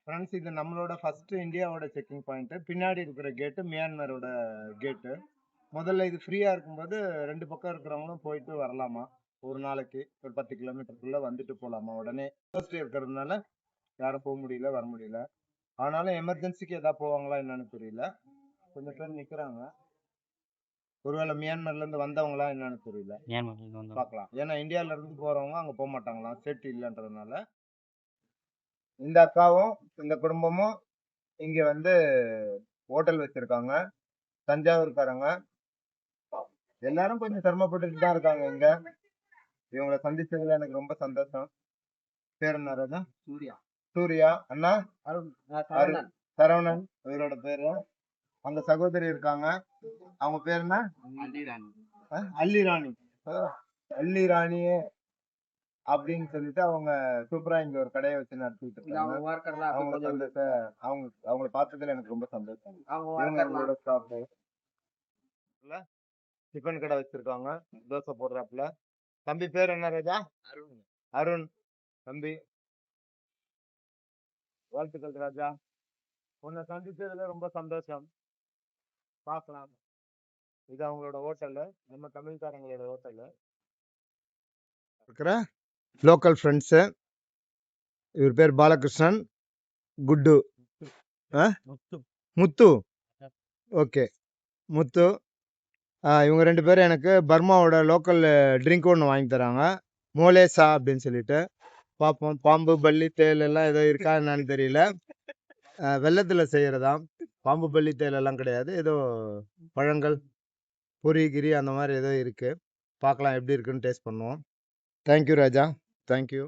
Friends, இது நம்மளோட first இந்தியாவோட செக்கிங் பாயிண்ட். பின்னாடி இருக்கிற கேட்டு மியான்மரோட கேட்டு. முதல்ல இது ஃப்ரீயா இருக்கும்போது 2 பக்கம் இருக்கிறவங்களும் போயிட்டு வரலாமா. ஒரு நாளைக்கு ஒரு 10 கிலோமீட்டருக்குள்ள வந்துட்டு போலாமா. உடனே ஃபர்ஸ்ட் இருக்கிறதுனால யாரும் போக முடியல, வர முடியல. ஆனாலும் எமர்ஜென்சிக்கு ஏதாவது போவாங்களா என்னன்னு தெரியல. கொஞ்சம் பேர் நிக்கிறாங்க. ஒருவேளை மியான்மர்ல இருந்து வந்தவங்களா என்னன்னு தெரியல. பார்க்கலாம். ஏன்னா இந்தியால இருந்து போறவங்க அங்க போக மாட்டாங்களாம், சேஃப்டி இல்லைன்றதுனால. இந்த அக்காவும் இந்த குடும்பமும் இங்க வந்து ஹோட்டல் வச்சிருக்காங்க. தஞ்சாவூர்காரங்க. எல்லாரும் கொஞ்சம் சிரமப்பட்டுட்டு தான் இருக்காங்க இங்க. இவங்களை சந்திச்சதுல எனக்கு ரொம்ப சந்தோஷம். பேர் என்ன ராஜா? சூர்யா அண்ணா. அருண். சரவணன் இவரோட பேரு. அந்த சகோதரி இருக்காங்க. அவங்க பேர் என்ன? அல்லி ராணி. அல்லி ராணி அப்படின்னு சொல்லிட்டு அவங்க சூப்பரா இங்க ஒரு கடையை வச்சு நடத்திட்டு இருக்காங்க. அவங்களை பார்த்ததுல எனக்கு ரொம்ப சந்தோஷம். இவங்களோட ஸ்டாஃப் டிஃபன் கடை வச்சிருக்காங்க. தோசை போடுறாப்புல. தம்பி பேர் என்ன ராஜா? அருண். தம்பி வாழ்த்துக்கள் ராஜா. உன்னை சந்திச்சதுல ரொம்ப சந்தோஷம். பார்க்கலாம். இது அவங்களோட ஹோட்டலு, நம்ம தமிழ்காரங்களோட ஹோட்டலு. இருக்கிற லோக்கல் ஃப்ரெண்ட்ஸு. இவர் பேர் பாலகிருஷ்ணன், குட்டு, முத்து. ஓகே, முத்து. இவங்க 2 பேரும் எனக்கு பர்மாவோட லோக்கல் ட்ரிங்க் ஒன்று வாங்கி தராங்க. மோலேசா அப்படின்னு சொல்லிட்டு. பார்ப்போம். பாம்பு, பல்லி, தேல் எல்லாம் ஏதோ இருக்கா என்னன்னு தெரியல. வெள்ளத்தில் செய்கிறதாம். பாம்பு, பல்லி, தேல் எல்லாம் கிடையாது. ஏதோ பழங்கள், பொரி கிரி அந்த மாதிரி ஏதோ இருக்குது. பார்க்கலாம் எப்படி இருக்குன்னு டேஸ்ட் பண்ணுவோம். தேங்க்யூ ராஜா. தேங்க்யூ.